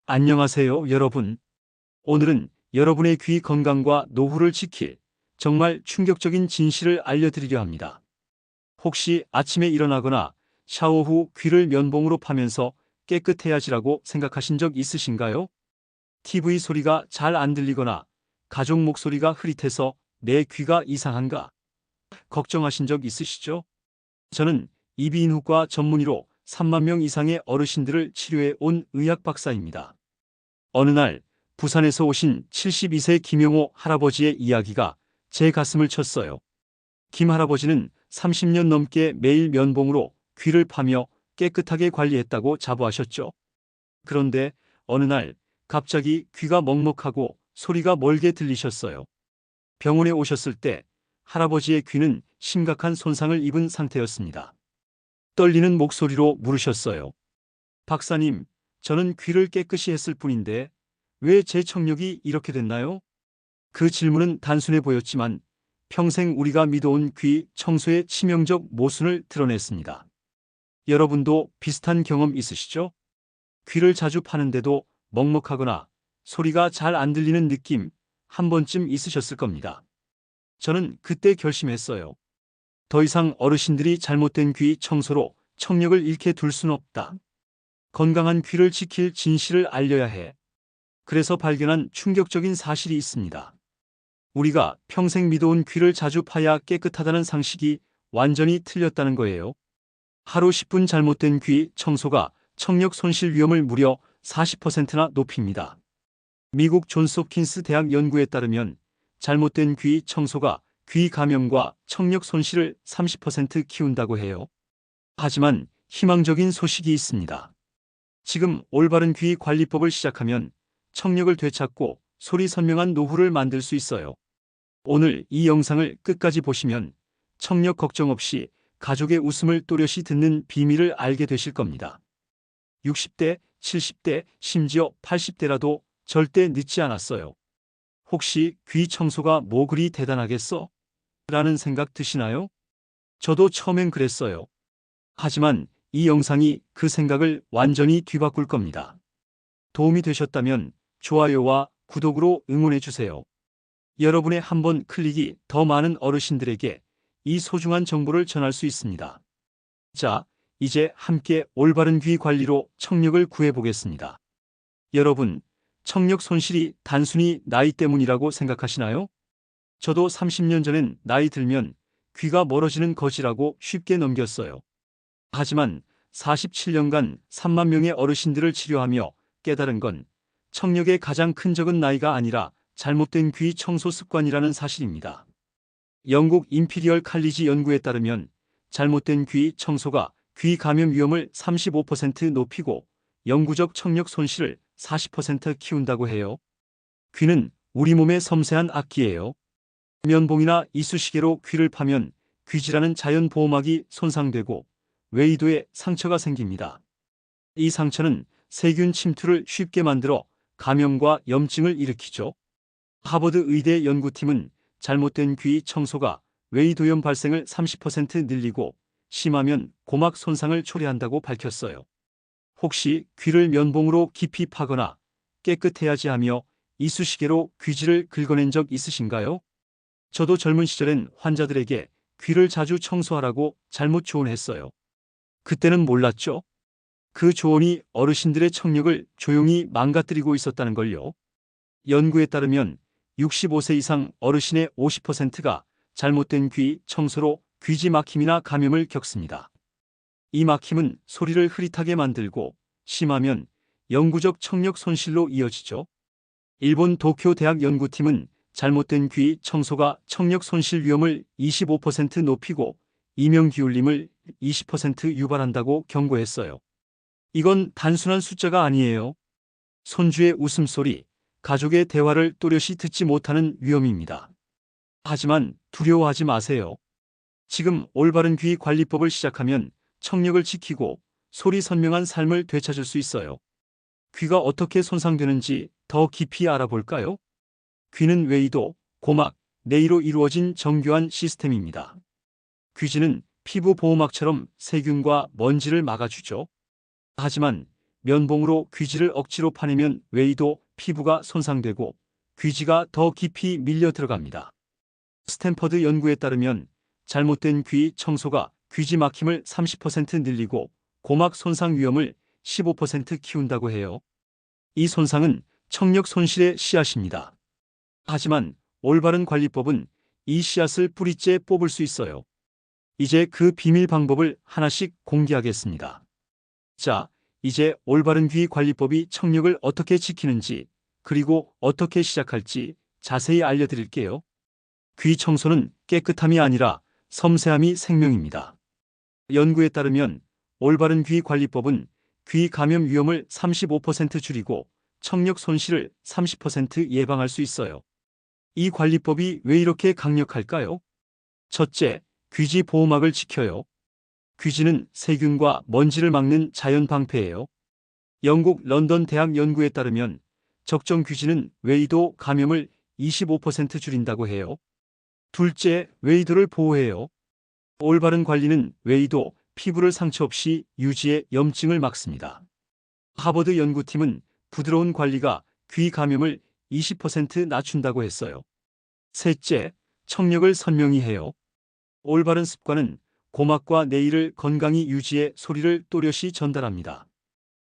안녕하세요, 여러분. 오늘은 여러분의 귀 건강과 노후를 지킬 정말 충격적인 진실을 알려드리려 합니다. 혹시 아침에 일어나거나 샤워 후 귀를 면봉으로 파면서 깨끗해야지라고 생각하신 적 있으신가요? TV 소리가 잘 안 들리거나 가족 목소리가 흐릿해서 내 귀가 이상한가 걱정하신 적 있으시죠? 저는 이비인후과 전문의로 3만 명 이상의 어르신들을 치료해 온 의학 박사입니다. 어느 날 부산에서 오신 72세 김용호 할아버지의 이야기가 제 가슴을 쳤어요. 김 할아버지는 30년 넘게 매일 면봉으로 귀를 파며 깨끗하게 관리했다고 자부하셨죠. 그런데 어느 날 갑자기 귀가 먹먹하고 소리가 멀게 들리셨어요. 병원에 오셨을 때 할아버지의 귀는 심각한 손상을 입은 상태였습니다. 떨리는 목소리로 물으셨어요. 박사님, 저는 귀를 깨끗이 했을 뿐인데 왜 제 청력이 이렇게 됐나요? 그 질문은 단순해 보였지만 평생 우리가 믿어온 귀 청소의 치명적 모순을 드러냈습니다. 여러분도 비슷한 경험 있으시죠? 귀를 자주 파는데도 먹먹하거나 소리가 잘 안 들리는 느낌 한 번쯤 있으셨을 겁니다. 저는 그때 결심했어요. 더 이상 어르신들이 잘못된 귀 청소로 청력을 잃게 둘 순 없다. 건강한 귀를 지킬 진실을 알려야 해. 그래서 발견한 충격적인 사실이 있습니다. 우리가 평생 믿어온 귀를 자주 파야 깨끗하다는 상식이 완전히 틀렸다는 거예요. 하루 10분 잘못된 귀 청소가 청력 손실 위험을 무려 40%나 높입니다. 미국 존스 홉킨스 대학 연구에 따르면 잘못된 귀 청소가 귀 감염과 청력 손실을 30% 키운다고 해요. 하지만 희망적인 소식이 있습니다. 지금 올바른 귀 관리법을 시작하면 청력을 되찾고 소리 선명한 노후를 만들 수 있어요. 오늘 이 영상을 끝까지 보시면 청력 걱정 없이 가족의 웃음을 또렷이 듣는 비밀을 알게 되실 겁니다. 60대, 70대, 심지어 80대라도 절대 늦지 않았어요. 혹시 귀 청소가 뭐 그리 대단하겠어? 라는 생각 드시나요? 저도 처음엔 그랬어요. 하지만 이 영상이 그 생각을 완전히 뒤바꿀 겁니다. 도움이 되셨다면 좋아요와 구독으로 응원해 주세요. 여러분의 한 번 클릭이 더 많은 어르신들에게 이 소중한 정보를 전할 수 있습니다. 자, 이제 함께 올바른 귀 관리로 청력을 구해보겠습니다. 여러분, 청력 손실이 단순히 나이 때문이라고 생각하시나요? 저도 30년 전엔 나이 들면 귀가 멀어지는 것이라고 쉽게 넘겼어요. 하지만 47년간 3만 명의 어르신들을 치료하며 깨달은 건 청력의 가장 큰 적은 나이가 아니라 잘못된 귀 청소 습관이라는 사실입니다. 영국 임피리얼 칼리지 연구에 따르면 잘못된 귀 청소가 귀 감염 위험을 35% 높이고 영구적 청력 손실을 40% 키운다고 해요. 귀는 우리 몸의 섬세한 악기예요. 면봉이나 이쑤시개로 귀를 파면 귀지라는 자연 보호막이 손상되고 외이도에 상처가 생깁니다. 이 상처는 세균 침투를 쉽게 만들어 감염과 염증을 일으키죠. 하버드 의대 연구팀은 잘못된 귀 청소가 외이도염 발생을 30% 늘리고 심하면 고막 손상을 초래한다고 밝혔어요. 혹시 귀를 면봉으로 깊이 파거나 깨끗해야지 하며 이쑤시개로 귀지를 긁어낸 적 있으신가요? 저도 젊은 시절엔 환자들에게 귀를 자주 청소하라고 잘못 조언했어요. 그때는 몰랐죠. 그 조언이 어르신들의 청력을 조용히 망가뜨리고 있었다는 걸요. 연구에 따르면 65세 이상 어르신의 50%가 잘못된 귀 청소로 귀지 막힘이나 감염을 겪습니다. 이 막힘은 소리를 흐릿하게 만들고 심하면 영구적 청력 손실로 이어지죠. 일본 도쿄 대학 연구팀은 잘못된 귀 청소가 청력 손실 위험을 25% 높이고 이명 기울림을 20% 유발한다고 경고했어요. 이건 단순한 숫자가 아니에요. 손주의 웃음소리, 가족의 대화를 또렷이 듣지 못하는 위험입니다. 하지만 두려워하지 마세요. 지금 올바른 귀 관리법을 시작하면 청력을 지키고 소리 선명한 삶을 되찾을 수 있어요. 귀가 어떻게 손상되는지 더 깊이 알아볼까요? 귀는 외이도, 고막, 뇌로 이루어진 정교한 시스템입니다. 귀지는 피부 보호막처럼 세균과 먼지를 막아주죠. 하지만 면봉으로 귀지를 억지로 파내면 웨이도 피부가 손상되고 귀지가 더 깊이 밀려 들어갑니다. 스탠퍼드 연구에 따르면 잘못된 귀 청소가 귀지 막힘을 30% 늘리고 고막 손상 위험을 15% 키운다고 해요. 이 손상은 청력 손실의 씨앗입니다. 하지만 올바른 관리법은 이 씨앗을 뿌리째 뽑을 수 있어요. 이제 그 비밀 방법을 하나씩 공개하겠습니다. 자, 이제 올바른 귀 관리법이 청력을 어떻게 지키는지, 그리고 어떻게 시작할지 자세히 알려드릴게요. 귀 청소는 깨끗함이 아니라 섬세함이 생명입니다. 연구에 따르면 올바른 귀 관리법은 귀 감염 위험을 35% 줄이고 청력 손실을 30% 예방할 수 있어요. 이 관리법이 왜 이렇게 강력할까요? 첫째, 귀지 보호막을 지켜요. 귀지는 세균과 먼지를 막는 자연 방패예요. 영국 런던 대학 연구에 따르면 적정 귀지는 웨이도 감염을 25% 줄인다고 해요. 둘째, 웨이도를 보호해요. 올바른 관리는 웨이도 피부를 상처 없이 유지해 염증을 막습니다. 하버드 연구팀은 부드러운 관리가 귀 감염을 20% 낮춘다고 했어요. 셋째, 청력을 선명히 해요. 올바른 습관은 고막과 내일을 건강히 유지해 소리를 또렷이 전달합니다.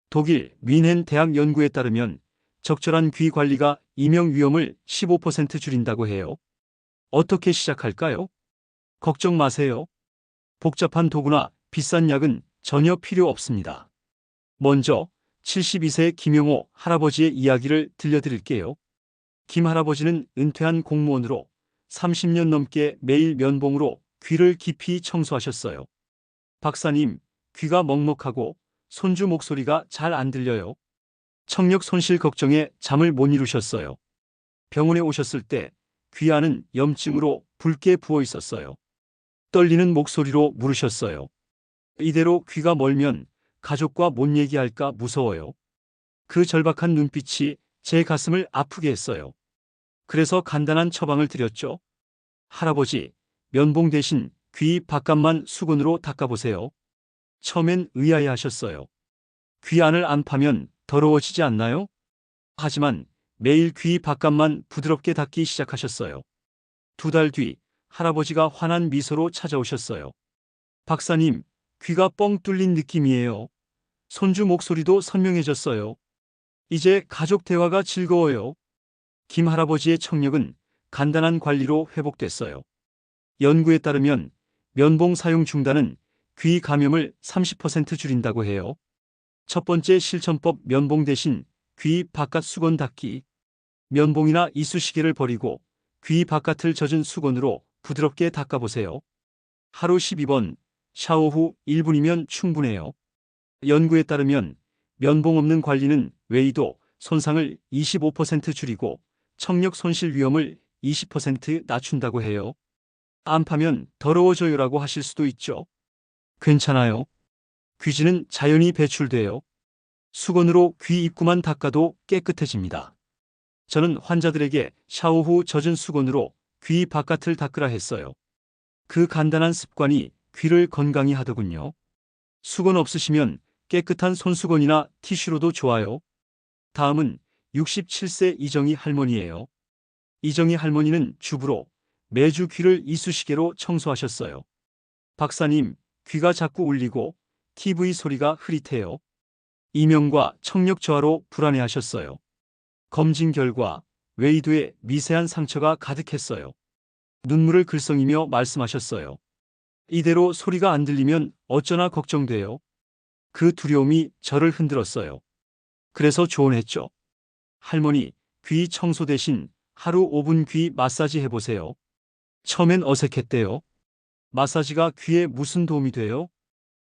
독일 뮌헨 대학 연구에 따르면 적절한 귀 관리가 이명 위험을 15% 줄인다고 해요. 어떻게 시작할까요? 걱정 마세요. 복잡한 도구나 비싼 약은 전혀 필요 없습니다. 먼저 72세 김용호 할아버지의 이야기를 들려드릴게요. 김 할아버지는 은퇴한 공무원으로 30년 넘게 매일 면봉으로 귀를 깊이 청소하셨어요. 박사님, 귀가 먹먹하고 손주 목소리가 잘 안 들려요. 청력 손실 걱정에 잠을 못 이루셨어요. 병원에 오셨을 때 귀 안은 염증으로 붉게 부어 있었어요. 떨리는 목소리로 물으셨어요. 이대로 귀가 멀면 가족과 못 얘기할까 무서워요. 그 절박한 눈빛이 제 가슴을 아프게 했어요. 그래서 간단한 처방을 드렸죠. 할아버지, 면봉 대신 귀 바깥만 수건으로 닦아보세요. 처음엔 의아해 하셨어요. 귀 안을 안 파면 더러워지지 않나요? 하지만 매일 귀 바깥만 부드럽게 닦기 시작하셨어요. 2달 뒤 할아버지가 환한 미소로 찾아오셨어요. 박사님, 귀가 뻥 뚫린 느낌이에요. 손주 목소리도 선명해졌어요. 이제 가족 대화가 즐거워요. 김 할아버지의 청력은 간단한 관리로 회복됐어요. 연구에 따르면 면봉 사용 중단은 귀 감염을 30% 줄인다고 해요. 첫 번째 실천법 면봉 대신 귀 바깥 수건 닦기. 면봉이나 이쑤시개를 버리고 귀 바깥을 젖은 수건으로 부드럽게 닦아보세요. 하루 12번, 샤워 후 1분이면 충분해요. 연구에 따르면 면봉 없는 관리는 웨이도 손상을 25% 줄이고 청력 손실 위험을 20% 낮춘다고 해요. 안 파면 더러워져요라고 하실 수도 있죠. 괜찮아요. 귀지는 자연히 배출돼요. 수건으로 귀 입구만 닦아도 깨끗해집니다. 저는 환자들에게 샤워 후 젖은 수건으로 귀 바깥을 닦으라 했어요. 그 간단한 습관이 귀를 건강히 하더군요. 수건 없으시면 깨끗한 손수건이나 티슈로도 좋아요. 다음은 67세 이정희 할머니예요. 이정희 할머니는 주부로 매주 귀를 이쑤시개로 청소하셨어요. 박사님, 귀가 자꾸 울리고 TV 소리가 흐릿해요. 이명과 청력 저하로 불안해하셨어요. 검진 결과 웨이도에 미세한 상처가 가득했어요. 눈물을 글썽이며 말씀하셨어요. 이대로 소리가 안 들리면 어쩌나 걱정돼요. 그 두려움이 저를 흔들었어요. 그래서 조언했죠. 할머니, 귀 청소 대신 하루 5분 귀 마사지 해보세요. 처음엔 어색했대요. 마사지가 귀에 무슨 도움이 돼요?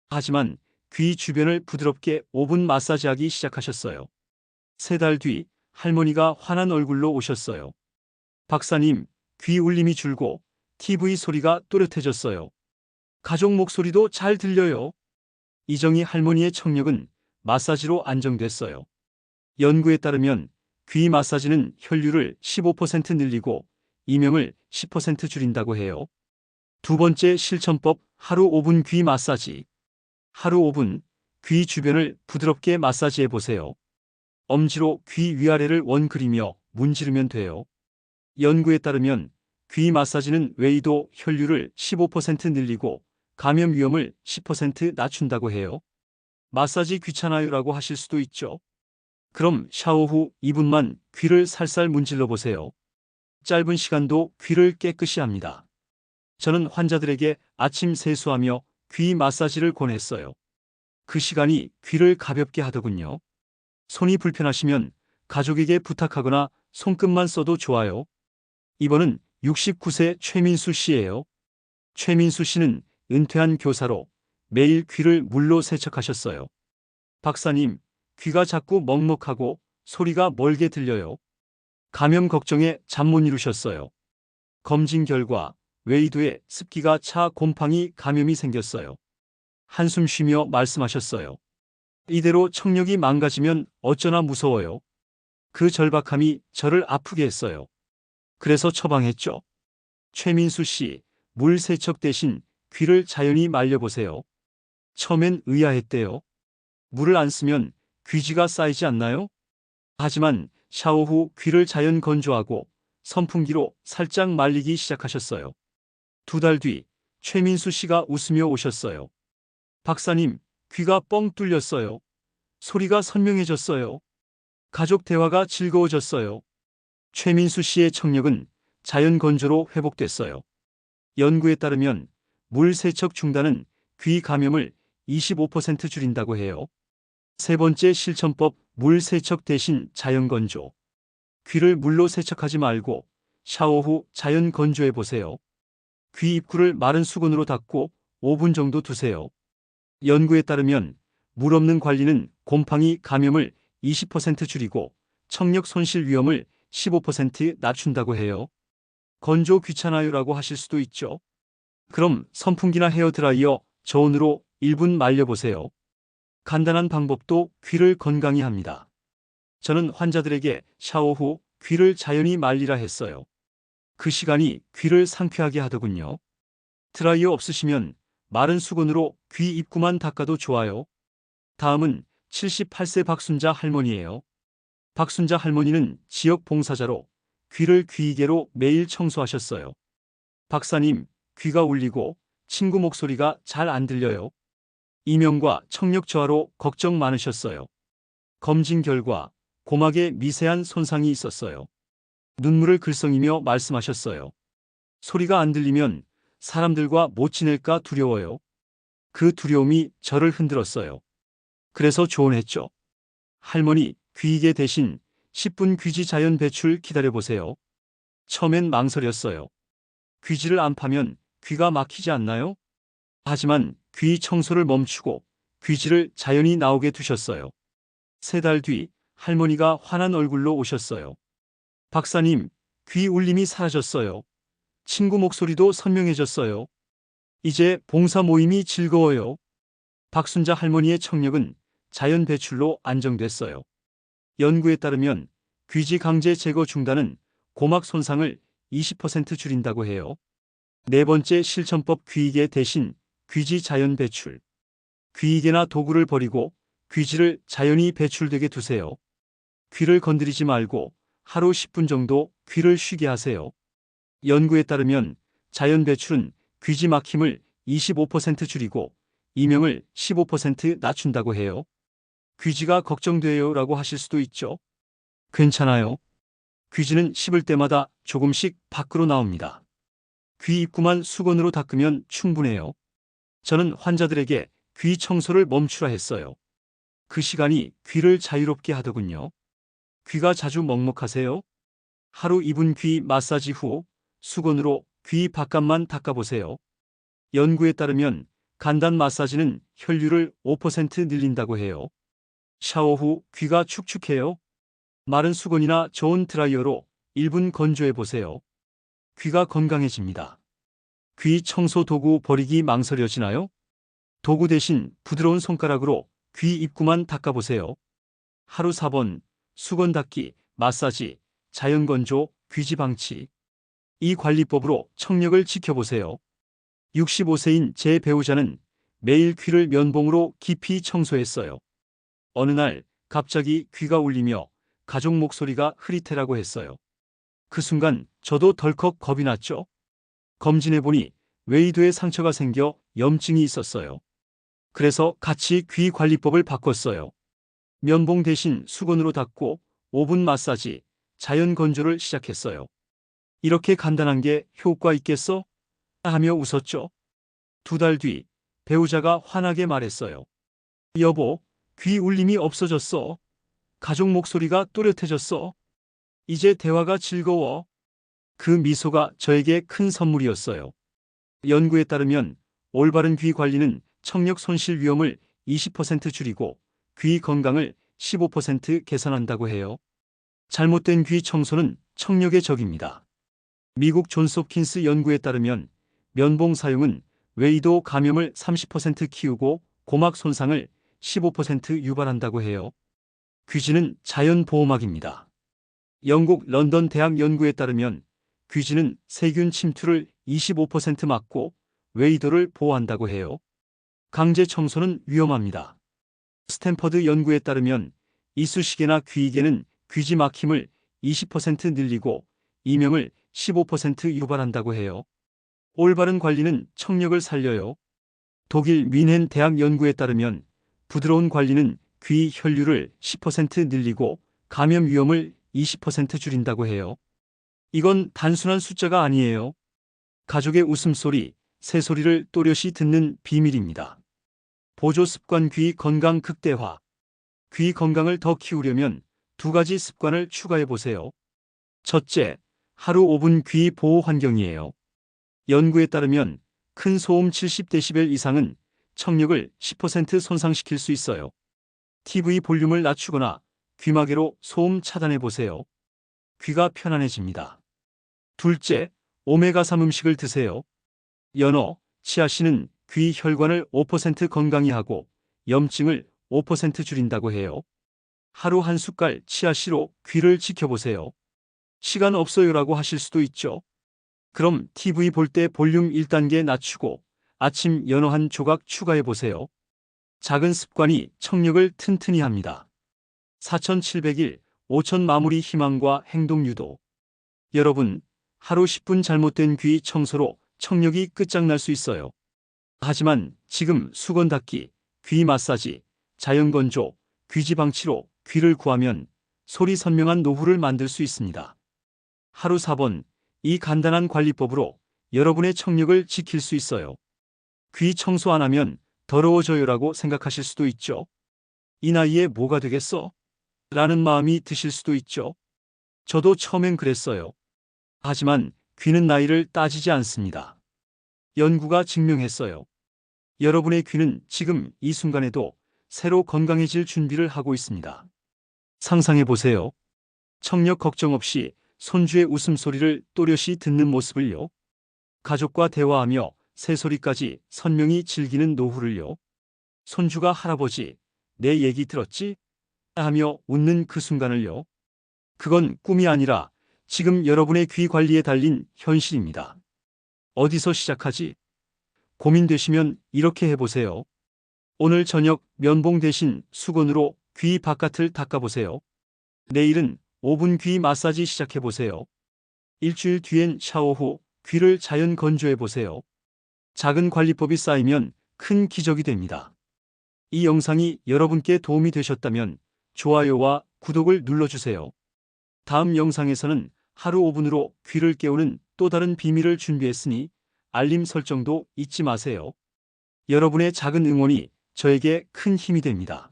하지만 귀 주변을 부드럽게 5분 마사지하기 시작하셨어요. 3달 뒤 할머니가 환한 얼굴로 오셨어요. 박사님, 귀 울림이 줄고 TV 소리가 또렷해졌어요. 가족 목소리도 잘 들려요. 이정희 할머니의 청력은 마사지로 안정됐어요. 연구에 따르면 귀 마사지는 혈류를 15% 늘리고 이명을 10% 줄인다고 해요. 두 번째 실천법 하루 5분 귀 마사지. 하루 5분 귀 주변을 부드럽게 마사지해 보세요. 엄지로 귀 위아래를 원그리며 문지르면 돼요. 연구에 따르면 귀 마사지는 웨이도 혈류를 15% 늘리고 감염 위험을 10% 낮춘다고 해요. 마사지 귀찮아요라고 하실 수도 있죠. 그럼 샤워 후 2분만 귀를 살살 문질러 보세요. 짧은 시간도 귀를 깨끗이 합니다. 저는 환자들에게 아침 세수하며 귀 마사지를 권했어요. 그 시간이 귀를 가볍게 하더군요. 손이 불편하시면 가족에게 부탁하거나 손끝만 써도 좋아요. 이번은 69세 최민수 씨예요. 최민수 씨는 은퇴한 교사로 매일 귀를 물로 세척하셨어요. 박사님, 귀가 자꾸 먹먹하고 소리가 멀게 들려요. 감염 걱정에 잠 못 이루셨어요. 검진 결과 웨이도에 습기가 차 곰팡이 감염이 생겼어요. 한숨 쉬며 말씀하셨어요. 이대로 청력이 망가지면 어쩌나 무서워요. 그 절박함이 저를 아프게 했어요. 그래서 처방했죠. 최민수 씨, 물 세척 대신 귀를 자연히 말려보세요. 처음엔 의아했대요. 물을 안 쓰면 귀지가 쌓이지 않나요? 하지만 샤워 후 귀를 자연 건조하고 선풍기로 살짝 말리기 시작하셨어요. 2달 뒤 최민수 씨가 웃으며 오셨어요. 박사님, 귀가 뻥 뚫렸어요. 소리가 선명해졌어요. 가족 대화가 즐거워졌어요. 최민수 씨의 청력은 자연 건조로 회복됐어요. 연구에 따르면 물 세척 중단은 귀 감염을 25% 줄인다고 해요. 세 번째 실천법, 물 세척 대신 자연 건조. 귀를 물로 세척하지 말고 샤워 후 자연 건조해 보세요. 귀 입구를 마른 수건으로 닦고 5분 정도 두세요. 연구에 따르면 물 없는 관리는 곰팡이 감염을 20% 줄이고 청력 손실 위험을 15% 낮춘다고 해요. 건조 귀찮아요라고 하실 수도 있죠. 그럼 선풍기나 헤어드라이어 저온으로 1분 말려보세요. 간단한 방법도 귀를 건강히 합니다. 저는 환자들에게 샤워 후 귀를 자연히 말리라 했어요. 그 시간이 귀를 상쾌하게 하더군요. 드라이어 없으시면 마른 수건으로 귀 입구만 닦아도 좋아요. 다음은 78세 박순자 할머니예요. 박순자 할머니는 지역 봉사자로 귀를 귀이개로 매일 청소하셨어요. 박사님, 귀가 울리고 친구 목소리가 잘 안 들려요. 이명과 청력 저하로 걱정 많으셨어요. 검진 결과 고막에 미세한 손상이 있었어요. 눈물을 글썽이며 말씀하셨어요. 소리가 안 들리면 사람들과 못 지낼까 두려워요. 그 두려움이 저를 흔들었어요. 그래서 조언했죠. 할머니, 귀이개 대신 10분 귀지 자연 배출 기다려보세요. 처음엔 망설였어요. 귀지를 안 파면 귀가 막히지 않나요? 하지만 귀 청소를 멈추고 귀지를 자연히 나오게 두셨어요. 3달 뒤 할머니가 환한 얼굴로 오셨어요. 박사님, 귀 울림이 사라졌어요. 친구 목소리도 선명해졌어요. 이제 봉사 모임이 즐거워요. 박순자 할머니의 청력은 자연 배출로 안정됐어요. 연구에 따르면 귀지 강제 제거 중단은 고막 손상을 20% 줄인다고 해요. 네 번째 실천법, 귀이개 대신 귀지 자연 배출. 귀이개나 도구를 버리고 귀지를 자연히 배출되게 두세요. 귀를 건드리지 말고 하루 10분 정도 귀를 쉬게 하세요. 연구에 따르면 자연 배출은 귀지 막힘을 25% 줄이고 이명을 15% 낮춘다고 해요. 귀지가 걱정돼요 라고 하실 수도 있죠. 괜찮아요. 귀지는 씹을 때마다 조금씩 밖으로 나옵니다. 귀 입구만 수건으로 닦으면 충분해요. 저는 환자들에게 귀 청소를 멈추라 했어요. 그 시간이 귀를 자유롭게 하더군요. 귀가 자주 먹먹하세요? 하루 2분 귀 마사지 후 수건으로 귀 바깥만 닦아보세요. 연구에 따르면 간단 마사지는 혈류를 5% 늘린다고 해요. 샤워 후 귀가 축축해요? 마른 수건이나 저온 드라이어로 1분 건조해 보세요. 귀가 건강해집니다. 귀 청소 도구 버리기 망설여지나요? 도구 대신 부드러운 손가락으로 귀 입구만 닦아보세요. 하루 4번 수건 닦기, 마사지, 자연 건조, 귀지 방치. 이 관리법으로 청력을 지켜보세요. 65세인 제 배우자는 매일 귀를 면봉으로 깊이 청소했어요. 어느 날 갑자기 귀가 울리며 가족 목소리가 흐릿해라고 했어요. 그 순간 저도 덜컥 겁이 났죠. 검진해보니 웨이도에 상처가 생겨 염증이 있었어요. 그래서 같이 귀 관리법을 바꿨어요. 면봉 대신 수건으로 닦고 5분 마사지, 자연 건조를 시작했어요. 이렇게 간단한 게 효과 있겠어? 하며 웃었죠. 2달 뒤 배우자가 환하게 말했어요. 여보, 귀 울림이 없어졌어. 가족 목소리가 또렷해졌어. 이제 대화가 즐거워. 그 미소가 저에게 큰 선물이었어요. 연구에 따르면 올바른 귀 관리는 청력 손실 위험을 20% 줄이고 귀 건강을 15% 개선한다고 해요. 잘못된 귀 청소는 청력의 적입니다. 미국 존스 홉킨스 연구에 따르면 면봉 사용은 웨이도 감염을 30% 키우고 고막 손상을 15% 유발한다고 해요. 귀지는 자연 보호막입니다. 영국 런던 대학 연구에 따르면 귀지는 세균 침투를 25% 막고 웨이도를 보호한다고 해요. 강제 청소는 위험합니다. 스탠퍼드 연구에 따르면 이쑤시개나 귀이개는 귀지 막힘을 20% 늘리고 이명을 15% 유발한다고 해요. 올바른 관리는 청력을 살려요. 독일 뮌헨 대학 연구에 따르면 부드러운 관리는 귀 혈류를 10% 늘리고 감염 위험을 20% 줄인다고 해요. 이건 단순한 숫자가 아니에요. 가족의 웃음소리, 새소리를 또렷이 듣는 비밀입니다. 보조 습관 귀 건강 극대화. 귀 건강을 더 키우려면 2가지 습관을 추가해 보세요. 첫째, 하루 5분 귀 보호 환경이에요. 연구에 따르면 큰 소음 70dB 이상은 청력을 10% 손상시킬 수 있어요. TV 볼륨을 낮추거나 귀마개로 소음 차단해 보세요. 귀가 편안해집니다. 둘째, 오메가3 음식을 드세요. 연어, 치아씨는 귀 혈관을 5% 건강히 하고 염증을 5% 줄인다고 해요. 하루 한 숟갈 치아씨로 귀를 지켜보세요. 시간 없어요라고 하실 수도 있죠. 그럼 TV 볼 때 볼륨 1단계 낮추고 아침 연어 한 조각 추가해 보세요. 작은 습관이 청력을 튼튼히 합니다. 4701, 5000 마무리 희망과 행동 유도. 여러분, 하루 10분 잘못된 귀 청소로 청력이 끝장날 수 있어요. 하지만 지금 수건 닦기, 귀 마사지, 자연 건조, 귀지 방치로 귀를 구하면 소리 선명한 노후를 만들 수 있습니다. 하루 4번, 이 간단한 관리법으로 여러분의 청력을 지킬 수 있어요. 귀 청소 안 하면 더러워져요라고 생각하실 수도 있죠. 이 나이에 뭐가 되겠어? 라는 마음이 드실 수도 있죠. 저도 처음엔 그랬어요. 하지만 귀는 나이를 따지지 않습니다. 연구가 증명했어요. 여러분의 귀는 지금 이 순간에도 새로 건강해질 준비를 하고 있습니다. 상상해 보세요. 청력 걱정 없이 손주의 웃음소리를 또렷이 듣는 모습을요. 가족과 대화하며 새소리까지 선명히 즐기는 노후를요. 손주가 할아버지, 내 얘기 들었지? 하며 웃는 그 순간을요. 그건 꿈이 아니라 지금 여러분의 귀 관리에 달린 현실입니다. 어디서 시작하지? 고민되시면 이렇게 해보세요. 오늘 저녁 면봉 대신 수건으로 귀 바깥을 닦아보세요. 내일은 5분 귀 마사지 시작해보세요. 일주일 뒤엔 샤워 후 귀를 자연 건조해보세요. 작은 관리법이 쌓이면 큰 기적이 됩니다. 이 영상이 여러분께 도움이 되셨다면 좋아요와 구독을 눌러주세요. 다음 영상에서는 하루 5분으로 귀를 깨우는 또 다른 비밀을 준비했으니 알림 설정도 잊지 마세요. 여러분의 작은 응원이 저에게 큰 힘이 됩니다.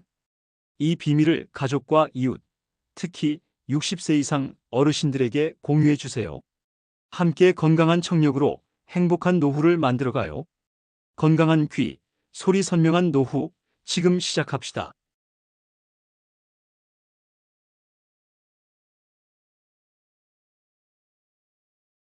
이 비밀을 가족과 이웃, 특히 60세 이상 어르신들에게 공유해 주세요. 함께 건강한 청력으로 행복한 노후를 만들어가요. 건강한 귀, 소리 선명한 노후, 지금 시작합시다.